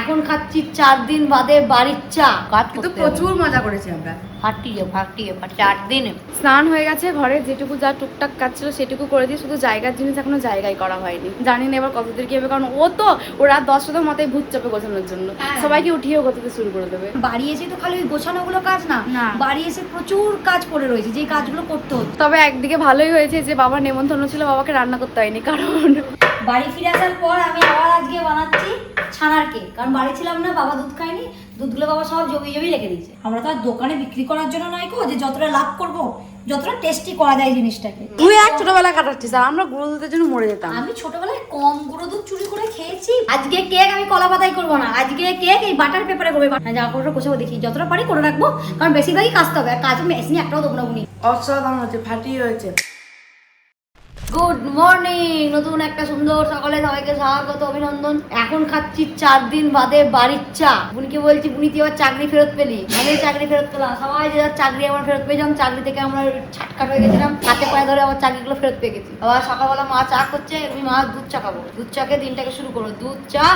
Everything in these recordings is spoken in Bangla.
এখন খাচ্ছি 4 দিন বাদে বাড়ির চা। কাজ কিন্তু করতে প্রচুর মজা করেছি আমরা। ফাটিয়ে 4 দিনে স্নান হয়ে গেছে, ঘরে যেটুকু যা টুকটাক কাজ ছিল সেটুকু করে দিয়ে, শুধু জায়গার জিনিস এখনো জায়গায় করা হয়নি। জানি না এবার কতদূর কি হবে, কারণ ও রাত 10টার মাথায় ভূত চাপে গোছানোর জন্য সবাইকে উঠিয়েও গোছাতে শুরু করে দেবে। বাড়ি এসে তো খালি ওই গোছানোগুলো কাজ না, বাড়ি এসে প্রচুর কাজ পড়ে রয়েছে, যে কাজগুলো করতে হচ্ছে। তবে একদিকে ভালোই হয়েছে যে বাবার নেমন্তন্ন ছিল, বাবাকে রান্না করতে হয়নি, কারণ বাড়ি ফিরে আসার পর আমি আবার আজকে বানাচ্ছি ছানার কেক। কারণ বাড়ি ছিলাম না, বাবা দুধ খায়নি, দুধগুলো বাবা সব জমি রেখে দিয়েছে। আমরা তো আর দোকানে বিক্রি করার জন্য নয় গো, যে যতটা লাভ করবো, যতটা টেস্টি করা যায় জিনিসটাকে। তুই আর ছোটবেলা কাটাচ্ছিস, আর আমরা গুঁড়ো দুধের জন্য মরে যেতাম। আমি ছোটবেলায় কম গুঁড়ো দুধ চুরি করে খেয়েছি। আজকে কেক আমি কলা পাতায় করবো না, আজকে কেক এই বাটার পেপারে করবো। যা করে কোথাও দেখি যতটা পারি করে রাখবো, কারণ বেশিরভাগই কাজতে হবে, কাজ মেশিনে একটাও দেবো না। উনি অসাধারণ হচ্ছে, ফাটিয়ে হয়েছে। গুড মর্নিং, নতুন একটা সুন্দর সকালে সবাইকে স্বাগত, অভিনন্দন। এখন খাচ্ছি 4 দিন বাদে বাড়ির চা। বুনিকে বলছি, বুনি তুই আবার চাকরি ফেরত পেলি? আমি চাকরি ফেরত পেলাম, সবাই যে চাকরি আমার ফেরত পেয়েছিলাম, চাকরি থেকে আমরা ছাটকাট হয়ে গেছিলাম, হাতে পায়ে ধরে আমার চাকরিগুলো ফেরত পেয়ে গেছি। আবার সকালবেলা মা চা করছে, আমি মা দুধ চা খাবো, দুধ চাকে দিনটাকে শুরু করো, দুধ চা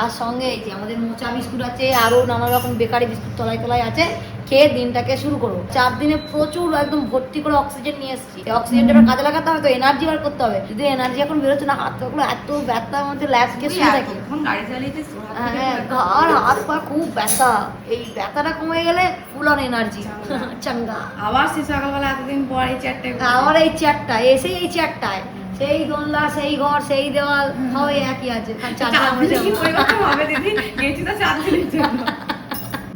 আর সঙ্গে এই যে আমাদের মোচা বিস্কুট আছে, আরো নানা রকম বেকারি বিস্কুট তলায় তলায় আছে, খেয়ে দিনটাকে শুরু করো। 4 দিনে প্রচুর একদম ভর্তি করে অক্সিজেন নিয়ে এসেছি। অক্সিজেনটা এবার কাজে লাগাতে হবে, তো এনার্জি বার করতে হবে। যদি এনার্জি এখন বেরোচ্ছে না, হাত পাগুলো এত ব্যথার মধ্যে ল্যাসকে শুয়ে থাকে, হ্যাঁ ঘাড় হাত পা খুব ব্যথা। এই ব্যথাটা কমে গেলে ফুল অন এনার্জি চাঙ্গা। আবার সে সকালবেলা এতদিন পর এই চারটে, আবার এই চেয়ারটা এসে এই চেয়ারটায়, সেই দোলনা, সেই ঘর, সেই দেওয়াল, হয় একই আছে।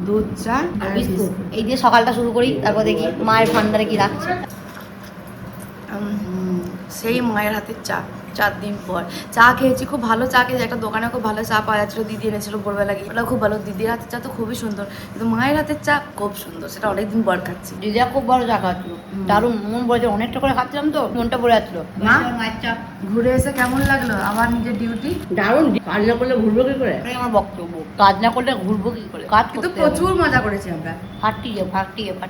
দুধ চা আর বিস্কুট এই দিয়ে সকালটা শুরু করি, তারপর দেখি মায়ের ভান্ডারে কি রাখছে। সেই মায়ের হাতের চা 4 দিন পর চা খেয়েছি, খুব ভালো চা খেয়েছি। একটা দোকানে খুব ভালো চা পাওয়া যাচ্ছিল, দিদি এনেছিল ভোরবেলা গিয়ে, ওটা খুব ভালো। দিদির হাতের চা তো খুবই সুন্দর, কিন্তু মায়ের হাতের চা খুব সুন্দর, সেটা অনেকদিন পর খাচ্ছি। দিদিরা খুব ভালো চা খাচ্ছিল, দারুণ মন বলেছে, অনেকটা করে খাচ্ছিলাম তো মনটা পড়ে যাচ্ছিল। মা? মায়ের চা ঘুরে এসে কেমন লাগলো আবার নিজের ডিউটি? দারুণ। কাজ না করলে ঘুরবো কি করে, আমার বক্তব্য। কাজ না করলে ঘুরবো কি করে, কাজ কিন্তু করতে প্রচুর মজা করেছি আমরা। ফাটিয়ে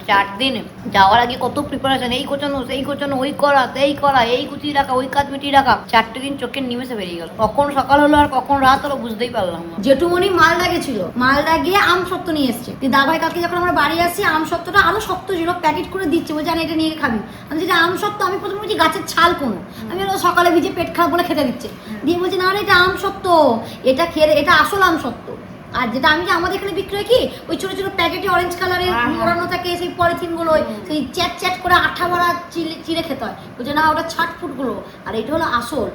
4 দিনে যাওয়ার আগে কত প্রিপারেশন, এই গোছানো সেই গোছানো, ওই করা সেই করা, এই গুছিয়ে রাখা, ওই কাজ মিটিয়ে রাখা। 4টে দিন চোখের নিমেষে বেরিয়ে গেল। কখন সকাল হলো আর কখন রাত হলো বুঝতেই পারলাম না। জেঠুমনি মালদা গেছিল, মালদা গিয়ে আম সত্ত্ব নিয়ে এসছে। দাবাই কালকে যখন আমরা বাড়ি আসছি, আম সত্ত্বটা আরো শক্ত ছিল, প্যাকেট করে দিচ্ছে, বলছে এটা নিয়ে খাবি। আমি যেটা আম সত্ত্ব, আমি প্রথমে বলছি গাছের ছাল কোনো, আমি সকালে ভিজে পেট খারাপ বলে খেতে দিচ্ছে, দিয়ে বলছে না রে এটা আম সত্ত্ব, এটা খেয়ে এটা আসল আম সত্ত্ব। আর যেটা আমি যে আমাদের এখানে বিক্রি হয় কি, ওই ছোট ছোট প্যাকেটে অরেঞ্জ কালারের মোড়ানো থাকে, সেই পলিথিন গুলো, সেই চ্যাট চ্যাট করে আঠা ভরা চিড়ে খেতে হয়, বলছে না ওটা ছাটফুট গুলো, আর এটা হলো আসল।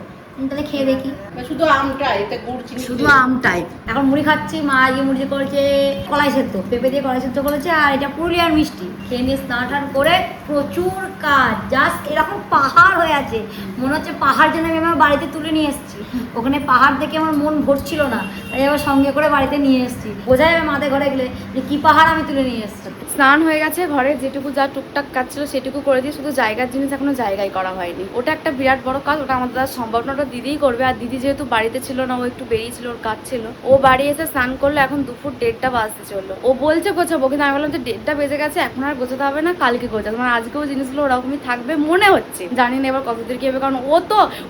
তাহলে খেয়ে দেখি, শুধু আমটা, এটা গুড় চিনি, শুধু আমটাই। এখন মুড়ি খাচ্ছি, মা আজকে মুড়ি করেছে কলাই সেদ্ধ, পেঁপে দিয়ে কলাই সেদ্ধ করেছে, আর এটা পুরুলিয়ার মিষ্টি। খেয়ে নিয়ে স্নান টান করে প্রচুর কাজ, জাস্ট এরকম পাহাড় হয়ে আছে, মনে হচ্ছে পাহাড় যেন আমি আমার বাড়িতে তুলে নিয়ে এসেছি। ওখানে পাহাড় দেখে আমার মন ভরছিল না, তাই আবার সঙ্গে করে বাড়িতে নিয়ে এসেছি। বোঝা যাবে মাথায় ঘরে গেলে যে কি পাহাড় আমি তুলে নিয়ে এসেছি। স্নান হয়ে গেছে, ঘরে যেটুকু যা টুকটাক কাজ ছিল সেটুকু করে দিয়ে, শুধু জায়গার জিনিস এখনো জায়গায় করা হয়নি। ওটা একটা বিরাট বড় কাজ, ওটা আমাদের দ্বারা সম্ভব না, ওটা দিদিই করবে। আর দিদি যেহেতু বাড়িতে ছিল না, ও একটু বেরিয়েছিল, ওর কাজ ছিল, ও বাড়ি এসে স্নান করলো। এখন দুপুর 1:30 বাজতে চললো। ও বলছে গোছাবো, কিন্তু আমি বললাম যে 1:30 বেজে গেছে, এখন আর গোছাতে হবে না, কালকে গোছাবো। মানে আজকেও জিনিসগুলো ওরকমই থাকবে মনে হচ্ছে, জানি না এবার কতদূর কি হবে, কারণ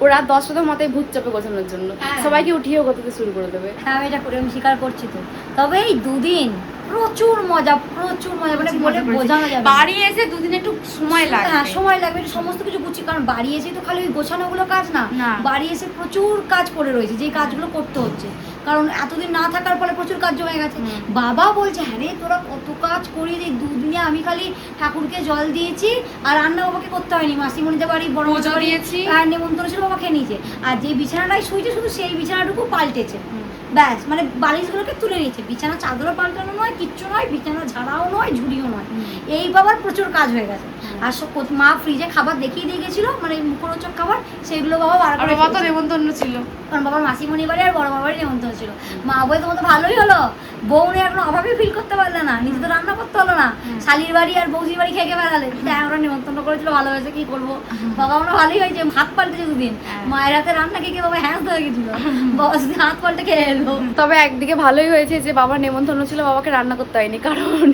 ও রাত 10টার মাথায় ভূত চাপে গোছানোর জন্য সবাইকে উঠিয়েও গোছাতে শুরু করে দেবে। হ্যাঁ আমি এটা করে আমি স্বীকার করছি তো। তবে এই দুদিন প্রচুর মজা, মানে বলে বোঝানো যাবে। বাড়ি এসে 2 দিন একটু সময় লাগবে, হ্যাঁ সময় লাগবে, সমস্ত কিছু গুছিয়ে। কারণ বাড়ি এসে তো খালি ওই গোছানোগুলো কাজ না, বাড়ি এসে প্রচুর কাজ পড়ে রয়েছে, যে কাজগুলো করতে হচ্ছে। কারণ এতদিন না থাকার ফলে প্রচুর কাজ জমে গেছে। বাবা বলছে হ্যাঁ রে তোরা কত কাজ করিস, এই 2 দিনে আমি খালি ঠাকুরকে জল দিয়েছি, আর রান্না বাবাকে করতে হয়নি। মাসিমণিদের বাড়ি, বড় বাড়ি নেমন্তন্ন ছিল, বাবা খেয়ে নিয়েছে। আর যে বিছানাটাই শুয়েছে শুধু সেই বিছানাটুকু পাল্টেছে, ব্যাস। মানে বালিশগুলোকে তুলে নিয়েছে, বিছানা চাদরও পাল্টানো নয়, কিচ্ছু নয়, বিছানা ঝাড়াও নয়, ঝুড়িও নয়। এই বাবার প্রচুর কাজ হয়ে গেছে। আর মা ফ্রিজে খাবার দেখিয়ে দিয়ে গেছিলো, মানে মুখরোচক খাবার, সেগুলো বাবা বার করে, বাবা তো নেমন্তন্ন ছিল, কারণ বাবার মাসিমণি বাড়ি আর বড় বাবার নেমন্তন্ন ছিল। মা বলে তোমার তো ভালোই হলো, বউনে এখন অভাবে ফিল করতে পারলে না, নিজে তো রান্না করতে হলো না, শালির বাড়ি আর বৌদির বাড়ি খেয়ে বেড়ালে। আমরা নিমন্ত্রণ করেছিল, ভালো হয়েছে, কি করবো, বাবা আমরা ভালোই হয়েছে, হাত পাল্টেছে দুদিন, মায়ের হাতে রান্না খেয়ে বাবা হ্যাঁ হয়ে গেছিল, বাবা শুধু হাত পাল্টে খেয়ে এলো। তবে একদিকে ভালোই হয়েছে যে বাবার নেমন্তন্ন ছিল, বাবাকে রান্না করতে হয়নি, কারণ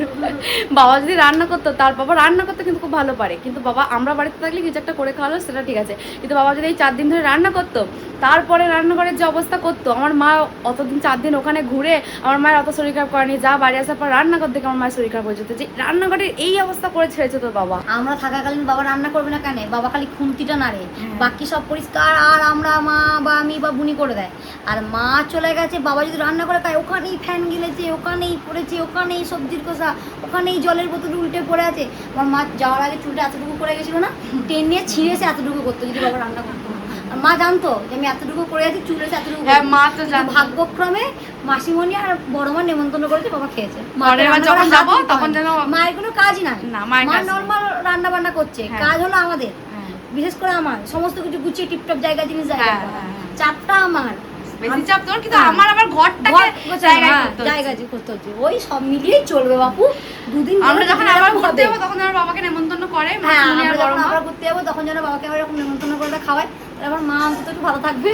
বাবা যদি রান্না করতো, তার বাবা রান্না করতে কিন্তু খুব ভালো পারে, কিন্তু বাবা আমরা বাড়িতে থাকলে কিছু একটা করে খাওয়ালো সেটা ঠিক আছে, কিন্তু বাবা যদি এই 4 দিন ধরে রান্না করতো, তারপরে রান্নাঘরের যে অবস্থা করতো, আমার মা অতদিন 4 দিন ওখানে ঘুরে আমার মায়ের অত শরীর খারাপ করেনি, যা বাড়ি আসার পর রান্নাঘর থেকে আমার মায়ের শরীর খারাপ হয়ে যেত, যে রান্নাঘরের এই অবস্থা করে ছেড়েছে তোর বাবা। আমরা থাকাকালীন বাবা রান্না করবে না কেন, বাবা খালি খুন্তিটা নাড়ে, বাকি সব পরিষ্কার আর আমরা মা বা আমি বা বুনি করে দেয়। আর মা চলে গেছে, বাবা যদি রান্না করে খায়, ওখানেই ফ্যান গিলেছে, ওখানেই পড়েছে, ওখানেই সবজির কষা, ওখানেই জলের বোতল উল্টে পড়ে আছে। আমার মা যাওয়ার আগে চুলটা এতটুকু করে গেছিল না, টেনে ছিঁড়েছে এতটুকু করতো যদি বাবা রান্না করতো। আর মা জানতো যে আমি এতটুকু করে আছি, চুল এসে এতটুকু। হ্যাঁ, মা তো জানতো। ভাগ্যক্রমে মাসিমণি আর বড় মা নেমন্তন্ন করেছে, বাবা খেয়েছে। পরের বার যখন যাবো তখন যেন মায়ের কোনো কাজই নাই, না, মায়ের মা কাজ নেই। নর্মাল রান্না বান্না করছে, হ্যাঁ। কাজ হলো আমাদের, হ্যাঁ। বিশেষ করে আমার সমস্ত কিছু গুছিয়ে টিপটপ জায়গা জিনিস জায়গা হ্যাঁ, করা। হ্যাঁ, হ্যাঁ। চাপটা আমার, বেশি চাপ তোর, কিন্তু হ্যাঁ। আমার আবার ঘরটাকে ঘর গোছানো, জায়গায় হ্যাঁ, করতে হচ্ছে। জায়গা করতে হচ্ছে, ওই সব মিলিয়েই চলবে বাপু। দুদিন আমরা যখন ধরে আবার এরকম ঘুরতে হবে। যাবো তখন আমার বাবাকে নেমন্তন্ন করে, হ্যাঁ, মাসিমণি আর আমরা বড় যখন মা। আবার ঘুরতে যাবো তখন যেন বাবাকে আবার এরকম নেমন্তন্ন করে খাওয়ায়, তাহলে আমার মা অন্তত একটু ভালো থাকবে।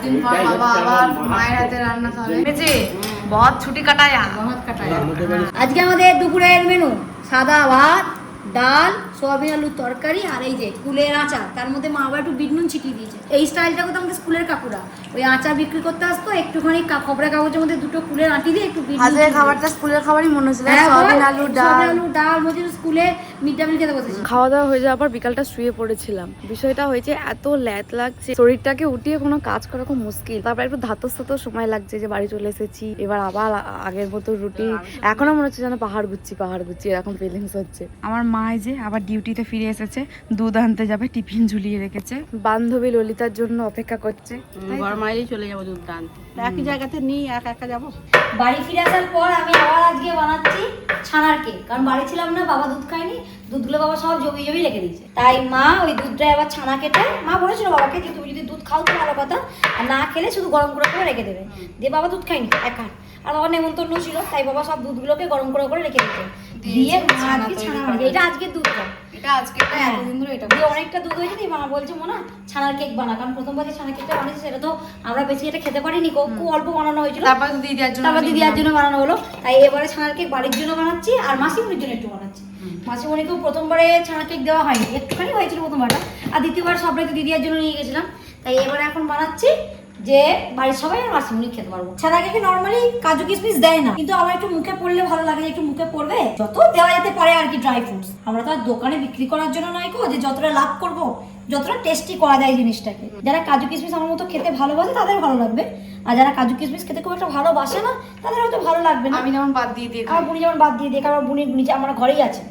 দিন পর বাবা আবার মায়ের হাতে রান্না খাবে। বেঁচে বহুত ছুটি কাটায়া। ভাত কাটায়। আজকে আমাদের দুপুরের মেনু সাদা ভাত, ডাল, সোয়াবিন আলুর তরকারি, আর এই যে কুলের আচার, তার মধ্যে মা আবার একটু বিট নুন ছিটিয়ে দিয়েছে। এই স্টাইলটা করতে আমাদের স্কুলের কাকুরা ওই আচার বিক্রি করতে আসতো, একটুখানি খবরের কাগজের মধ্যে দুটো কুলের আঁটি দিয়ে একটু বিট নুন আজকে ছিটিয়ে খাবারটা স্কুলের খাবারই মনে হচ্ছিল, হ্যাঁ, সয়াবিন আলু ডাল। সয়াবিন আলু ডাল মধ্যে স্কুলে মিড ডে মিল খেতে বসেছি। খাওয়া দাওয়া হয়ে যাওয়ার পর বিকালটা শুয়ে পড়েছিলাম। বিষয়টা হয়েছে এত ল্যাদ লাগছে, শরীরটাকে উঠিয়ে কোনো কাজ করা খুব মুশকিল। তারপর একটু ধাতস্থ সময় লাগছে যে বাড়ি চলে এসেছি, এবার আবার আগের মতো রুটিন। এখনো মনে হচ্ছে যেন পাহাড় ঘুরছি এরকম ফিলিংস হচ্ছে। আমার মা যে আবার ডিউটিতে ফিরে এসেছে, দুধ আনতে যাবে, টিফিন ঝুলিয়ে রেখেছে, বান্ধবী ললিতার জন্য অপেক্ষা করছে। ঘর মাইলেই চলে যাবো দুধ আনতে, একই জায়গাতে নিয়ে একা একা যাবো। বাড়ি ফিরে আসার পর আমি আবার আজকে বানাচ্ছি ছানার কেক, কারণ বাড়ি ছিলাম না, বাবা দুধ খায়নি, দুধগুলো বাবা সব জমি রেখে দিয়েছে। তাই মা ওই দুধটা এবার ছানা কেটে, মা বলেছিল বাবাকে যে তুমি যদি দুধ খাও তো ভালো কথা, আর না খেলে শুধু গরম করে রেখে দেবে। দিয়ে বাবা দুধ খায়নি একা, আর বাবা নেমন্তন্ন ছিল, তাই বাবা সব দুধগুলোকে গরম করে রেখে দিয়েছে। দিয়ে মা আজকে ছানা বানিয়েছে। এটা আজকের দুধটা, এটা আজকে এতদিন ধরে এটা দিয়ে অনেকটা দুধ হয়েছে। দিয়ে মা বলছে মোনা ছানার কেক বানা, কারণ প্রথমবার যে ছানার কেকটা বানিয়েছে সেটা তো আমরা বেশি এটা খেতে পারিনি, খুব অল্প বানানো হয়েছিল, তারপর দিদিয়ার জন্য তারপর দিদিয়ার জন্য বানানো হলো। তাই এবারে ছানার কেক বাড়ির জন্য বানাচ্ছি, আর মাসিমণির জন্য একটু বানাচ্ছি। মাসিমণিকেও প্রথমবারে ছানার কেক দেওয়া হয়নি, একটুখানি হয়েছিল প্রথমবারটা, আর দ্বিতীয়বার সবাই তো দিদিয়ার জন্য নিয়ে গেছিলাম। তাই এবারে এখন বানাচ্ছি যে বাড়ির সবাই আর মাসিমণি খেতে পারবো। ছানা কেকে নর্মালি কাজু কিশমিশ দেয় না, কিন্তু আমার একটু মুখে পড়লে ভালো লাগে, যে একটু মুখে পড়বে যত দেওয়া যেতে পারে আর কি ড্রাই ফ্রুটস। আমরা তো আর দোকানে বিক্রি করার জন্য নয় গো, যে যতটা লাভ করবো, যতটা টেস্টি করা যায় জিনিসটাকে। যারা কাজু কিশমিশ আমার মতো খেতে ভালোবাসে তাদের ভালো লাগবে, আর যারা কাজু কিশমিশ খেতে খুব একটা ভালোবাসে না তাদের হয়তো ভালো লাগবে না। আমি যেমন বাদ দিয়ে আমার বুনি যেমন বাদ দিয়ে দেয়, আমার বুনির নিচে আমার ঘরেই আছে,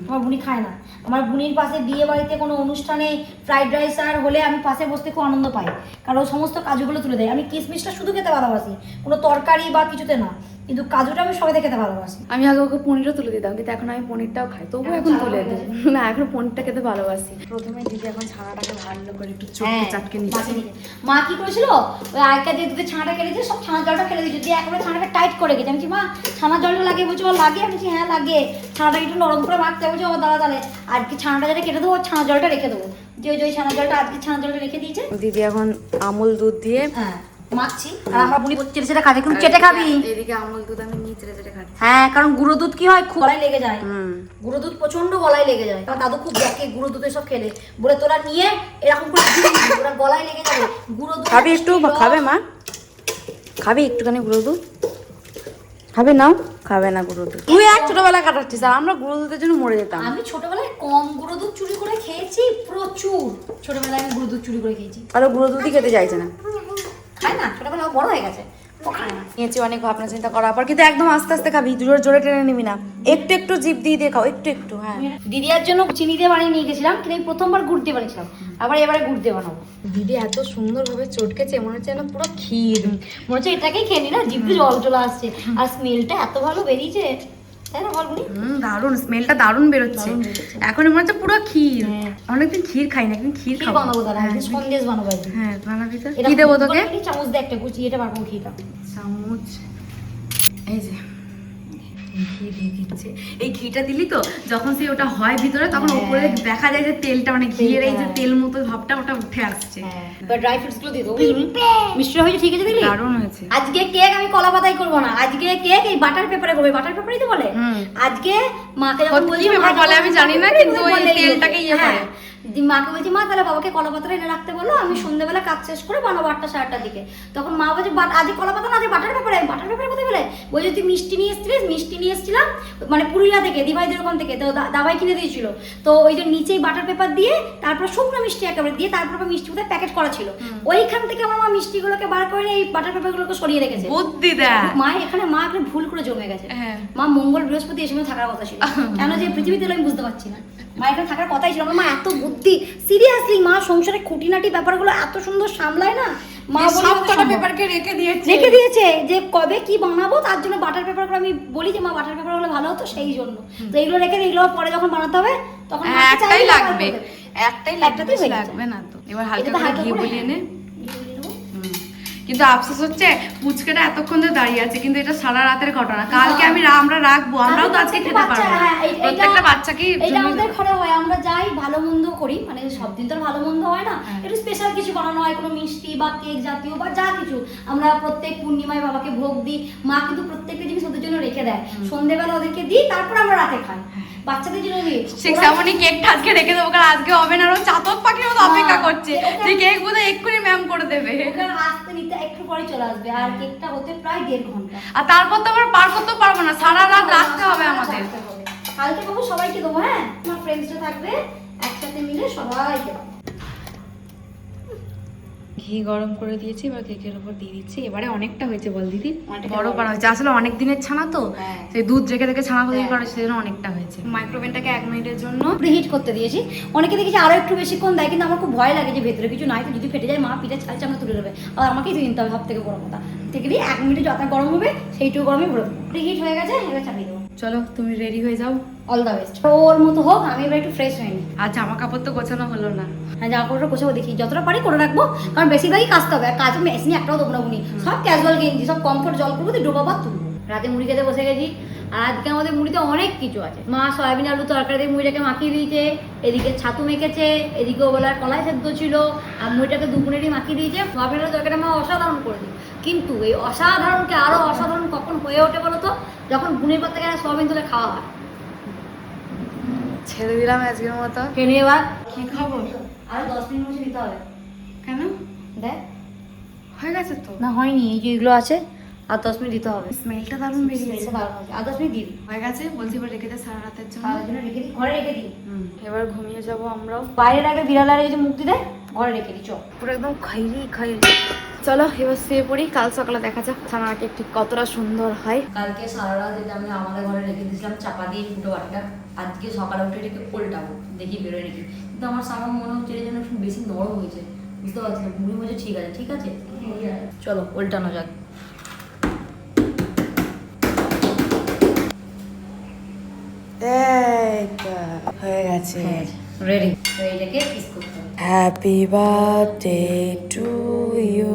আমার বুনি খায় না। আমার বুনির পাশে বিয়ে বাড়িতে কোনো অনুষ্ঠানে ফ্রাইড রাইস আর হলে আমি পাশে বসতে খুব আনন্দ পাই, কারণ ও সমস্ত কাজুগুলো তুলে দেয়। আমি কিশমিশটা শুধু খেতে ভালোবাসি, কোনো তরকারি বা কিছুতে না, কিন্তু কাজুটা আমি সবাই খেতে ভালোবাসি। আমি আগে ওকে পনিরও তুলে দিতাম, কিন্তু এখন আমি পনিরটাও খাই, তবুও এখন তুলে দিই না, এখন পনিরটা খেতে ভালোবাসি। প্রথমে দিদি এখন ছানাটাকে ভালো করে একটু চটকে চাটকে নিচ্ছে। মা কি করেছিল, ওই আগেকার যে দুধে ছানাটা কেটেছে সব ছানার জলটা ফেলে দিয়েছে, দিয়ে একেবারে ছানাটা টাইট করে গেছে। আমি বলছি মা ছানার জলটা লাগে, বলছি ও লাগে, আমি বলছি হ্যাঁ লাগে, ছানাটাকে একটু নরম করে মাখতে বলছি, ও দাঁড়া তাহলে আর কি ছানাটা যেটা কেটে দেবো, ছানার জলটা রেখে দেবো। যে ওই ছানার জলটা আজকে ছানার জলটা রেখে দিয়েছে। দিদি এখন আমুল দুধ দিয়ে হ্যাঁ মাখছি, আর আমার বুনি চেটে চেটে খাবে, কিন্তু চেটে খাবি। এদিকে আমুল দুধ আমি নিয়ে চেটে চেটে খাচ্ছি। হ্যাঁ, কারণ গুঁড়ো দুধ কি হয়, খুব গলায় লেগে যায়। হুম, গুঁড়ো দুধ প্রচন্ড গলায় লেগে যায়। কারণ দাদু খুব দেখে গুঁড়ো দুধে সব খেলে, বলে তোরা নিয়ে এরকম করে দিয়ে দিবি, ওরা গলায় লেগে যাবে। গুঁড়ো দুধ খাবি একটু, খাবে মা, খাবি একটুখানি গুঁড়ো দুধ খাবে? নাও, খাবে না গুঁড়ো দুধ। তুই এক ছোটবেলায় কাটাচ্ছিস, আর আমরা গুঁড়ো দুধের জন্য মরে যেতাম। আমি ছোটবেলায় কম গুঁড়ো দুধ চুরি করে খেয়েছি, প্রচুর ছোটবেলায় আমি গুঁড়ো দুধ চুরি করে খেয়েছি। আর ও গুঁড়ো দুধই খেতে চাইছে না, খায় না, ছোটবেলায় ও বড় হয়ে গেছে, ও খায় না। নিয়েছি অনেক ভাবনা চিন্তা করার পর, কিন্তু একদম আস্তে আস্তে খাবি, জোরে জোরে টেনে নিবি না, একটু একটু জিভ দিয়ে দিয়ে খাও, একটু একটু। হ্যাঁ, দিদিয়ার জন্য চিনি দিয়ে বানিয়ে নিয়ে গেছিলাম, কিন্তু এই প্রথমবার গুড় দিয়ে বানিয়েছিলাম, আবার এবারে গুড় দিয়ে বানাবো। দিদি এত সুন্দরভাবে চটকেছে, মনে হচ্ছে যেন পুরো ক্ষীর। মনে হচ্ছে এটাকেই খেয়ে নি না, জিভে জল চলে আসছে, আর স্মেলটা এত ভালো বেরিয়েছে, তাই না বল বুনি? দারুণ স্মেলটা, দারুণ বেরোচ্ছে। এখন মনে হচ্ছে পুরো ক্ষীর। হ্যাঁ। অনেকদিন ক্ষীর খাই না, কিন্তু ক্ষীর খাবো। বানাবো দাদা, সন্দেশ বানাবো একদিন। হ্যাঁ, বানাবি তো। এটা কি দেবো তোকে? চামচ দিয়ে একটা কুচিয়ে এটা বানাবো, ঘিটা চামচ, এই যে ঘি দিয়ে দিচ্ছে। এই ঘিটা দিলি তো যখন সে ওটা হয় ভিতরে তখন উপরে দেখা যায় যে তেলটা মানে ঘিয়ের এই যে তেল মতো ভাবটা ওটা উঠে আসছে। এবার ড্রাই ফ্রুটস গুলো দিয়ে দেবো। মিষ্টি হয়েছে ঠিক আছে দিলি? দারুণ হয়েছে। আজকে কেক আমি কলা পাতায় করবো না, আজকে কেক এই বাটার পেপারে করবো। বাটার পেপারই তো বলে। আজকে মাকে যখন বলছি বলে আমি জানি না, কিন্তু ওই তেলটাকে ইয়ে করে। মাকে বলছি মা তাহলে বাবাকে কলা পাতাটা এনে রাখতে বলো, আমি সন্ধ্যাবেলা কাজ শেষ করে বানাবো 8টা 8:30টার দিকে। তখন মা বলছে আজকে কলা পাতা না, আজকে বাটার পেপারে। বাটার পেপারে কোথায় পেলে? বলছে তুই মিষ্টি নিয়ে এসেছিলিস, মিষ্টি নিয়ে এসেছিলাম মানে পুরুলিয়া থেকে, দিভাইদের ওখান থেকে, তো দাবাই কিনে দিয়েছিল। তো ওই যে নিচেই বাটার পেপার দিয়ে তারপর শুকনো মিষ্টি একেবারে দিয়ে তারপর মিষ্টি কোথায় প্যাকেট করা ছিল, ওইখান থেকে আমার মা মিষ্টিগুলোকে বার করে এই বাটার পেপারগুলোকে সরিয়ে রেখেছে। বুদ্ধি দেয় মা এখানে ভুল করে জমে গেছে। মা মঙ্গল বৃহস্পতি এই সময় থাকার কথা ছিল, কেন যে পৃথিবীতে আমি বুঝতে পারছি না। মা এখানে থাকার কথাই ছিল। মা এত বুদ্ধি, সিরিয়াসলি মা সংসারে খুঁটিনাটি ব্যাপারগুলো এত সুন্দর সামলায় না। মা সবকটা পেপারকে রেখে দিয়েছে যে কবে কি বানাবো, তার জন্য বাটার পেপারগুলো আমি বলি যে মা বাটার পেপার হলে ভালো হতো, সেই জন্য তো এগুলো রেখে দিই। এগুলো পরে যখন বানাতে হবে তখন একটাই লাগবে, লাগবে না তো। এবার হালকা করে ঘি বলিয়ে নে। কিন্তু আফসোস হচ্ছে পুচকাটা এতক্ষণ ধরে দাঁড়িয়ে আছে, কিন্তু এটা সারা রাতের ঘটনা। কালকে আমরা রাখবো, আমরাও তো আজকে খেতে পারবো না। প্রত্যেকটা বাচ্চাকে এটা আমাদের ঘরে হয়, আমরা যাই ভালো মন্দ করি, মানে সব দিন তো ভালো মন্দ হয় না, একটু স্পেশাল কিছু বানানো হয়, কোনো মিষ্টি বা কেক জাতীয় বা যা কিছু আমরা প্রত্যেক পূর্ণিমায় বাবাকে ভোগ দিই। মা কিন্তু প্রত্যেকটা জিনিস ওদের জন্য রেখে দেয়, সন্ধ্যেবেলা ওদেরকে দিই, তারপর আমরা রাতে খাই। বাচ্চাদের জন্য দিই সেমনই কেকটা আজকে রেখে দেবো, কারণ আজকে হবে না। চাতক পাখির মতো অপেক্ষা করছে যে কেক বোধহয় এক্ষুনি ম্যাম করে দেবে। আসতে নিতে একটু পরে চলে আসবে, আর কেকটা হতে প্রায় 1.5 ঘন্টা। আর তারপর তো আবার পার করতে পারবো না, সারা রাত রাখতে হবে আমাদের। কালকে বাবু সবাইকে দেবো, হ্যাঁ আমার ফ্রেন্ডসরা থাকবে, একসাথে মিলে সবাইকে দেবো। ঘি গরম করে দিয়েছি, এবার কেকের উপর দিয়ে দিচ্ছি। এবারে অনেকটা হয়েছে বল দিদি, বড় করা হয়েছে। আসলে অনেক দিনের ছানা তো, সেই দুধ রেখে রেখে ছানা তৈরি করা, সেজন্য অনেকটা হয়েছে। মাইক্রোওভেনটাকে 1 মিনিটের জন্য প্রিহিট করতে দিয়েছি। অনেকে দেখেছি আরো একটু বেশিক্ষণ দেয়, কিন্তু আমার খুব ভয় লাগে যে ভেতরে কিছু নাই তো যদি ফেটে যায়, মা পিঠে ছালছে আমরা তুলে দেবে, আর আমাকেই কিনতে হবে। সব থেকে বড় কথা, থেকে 1 মিনিটে যত গরম হবে সেইটুকু গরমে ভরে দেবো। প্রিহিট হয়ে গেছে, এবার চাপিয়ে দেবো। চলো তুমি রেডি হয়ে যাও। All the best. ওর মতো হোক, আমি এবার একটু ফ্রেশ হয়ে নিই। আর জামা কাপড় তো গোছানো হলো না। হ্যাঁ, জামা কাপড়টা গোছাবো, দেখি যতটা পারি করে রাখবো, কারণ বেশিরভাগই কাচতে হবে। আর কাজ মেশিনে একটাও দেবো না, উনি সব ক্যাজুয়াল গেঞ্জি, সব কমফোর্ট জল করবো, ডোবাবার তুলবো। রাতে মুড়ি খেতে বসে গেছি, আর আজকে আমাদের মুড়িতে অনেক কিছু আছে। মা সয়াবিন আলু তরকারি দিয়ে মুড়িটাকে মাখিয়ে দিয়েছে, এদিকে ছাতু মেখেছে, এদিকে ওবেলার কলাই সেদ্ধ ছিল, আর মুড়িটাকে দুপুরেরই মাখিয়ে দিয়েছে। সয়াবিন আলু তরকারিটা মা অসাধারণ করে দিই, কিন্তু এই অসাধারণকে আরো অসাধারণ কখন হয়ে ওঠে বলো তো, যখন গুণের পর থেকে সয়াবিন তুলে খাওয়া হয়। ছেড়ে দিলাম আজকের মতো। খেলে এবার কি খবর? আরো 10 মিনিট বসে দিতে হবে। কেন? দেখ হয়ে গেছে তো? না হয়নি, এই যে এগুলো আছে, আর 10 মিনিট দিতে হবে। স্মেলটা দারুণ বেরিয়েছে। আর 10 মিনিট দিয়ে দিই। হয়ে গেছে, বলছি এবার রেখে দে সারা রাতের জন্য। তার জন্য রেখে দিই, ঘরে রেখে দিই। এবার ঘুমিয়ে যাবো আমরাও। বাইরে রাখলে বিড়াল যদি মুক্তি দেয়, ঘরে রেখে দিই। চল পুরো একদম খাইরি। চলো এবার শুয়ে পড়ি, কাল সকালে দেখা যাক ছানার কেক ঠিক কতটা সুন্দর হয়। কালকে সারা রাত এটা আমি আমাদের ঘরে রেখে দিয়েছিলাম চাপা দিয়ে ফুটো বাটিটা, আজকে সকালে উঠে রেখে উল্টাবো, দেখি বেরোয় রেখে। কিন্তু আমার সামনে মনে হচ্ছে এটা যেন একটু বেশি নরম হয়েছে, বুঝতে পারছি না। মুড়ি মজে ঠিক আছে, চলো উল্টানো যাক। হয়ে গেছে, রেডি। তো এটাকে পিস করতে হবে। Happy birthday to you.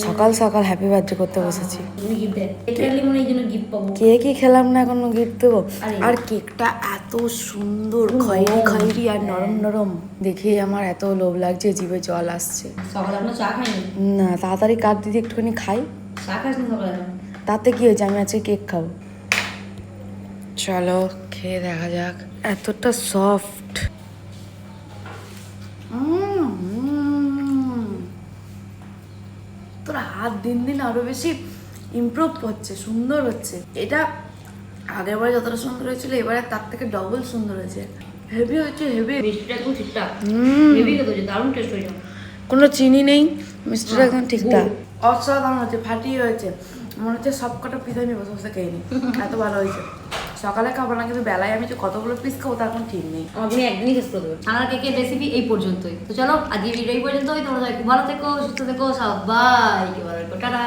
সকাল সকাল হ্যাপি বার্থডে করতে বসেছি। তুমি গিফট দেয়, এটা মনে এই জন্য গিফট পাবো। কেকই খেলাম না, এখনো গিফট দেবো। আর কেকটা এত সুন্দর, খয়েরি আর নরম নরম, দেখে আমার এত লোভ লাগছে, জিভে জল আসছে। সকালে এখনো চা খাইনি না, তাড়াতাড়ি কাট দিদি, একটুখানি খাই। চা খাসনি সকালে? তাতে কি হয়েছে, আমি আজকে কেক খাবো। চলো খেয়ে দেখা যাক। এতটা সফট, তোর হাত দিন দিন আরো বেশি ইমপ্রুভ করছে, সুন্দর হচ্ছে। এটা আগের বারে যতটা সুন্দর হয়েছিল, এবারে তার থেকে ডবল সুন্দর হয়েছে। হেভি হয়েছে, হেভি। মিষ্টিটা একদম ঠিকঠাক, হেভি খেতে হয়েছে, দারুণ টেস্ট হয়েছে। কোনো চিনি নেই, মিষ্টিটা একদম ঠিকঠাক। অসাধারণ হয়েছে, ফাটিয়ে হয়েছে। মনে হচ্ছে সব কটা পিস আমি বসে বসে খেয়ে নিই, এত ভালো হয়েছে। সকালে খাবো না, কিন্তু বেলায় আমি যে কতগুলো পিস খাবো তার কোনো ঠিক নেই। আমার তুমি একদিনই শেষ করে দেবে। ছানার কেকের রেসিপি এই পর্যন্তই। তো চলো আজকে ভিডিও এই পর্যন্তই। তোমরা সবাই খুব ভালো থেকো, সুস্থ থেকো, সবাইকে ভালো থেকো, টাটা।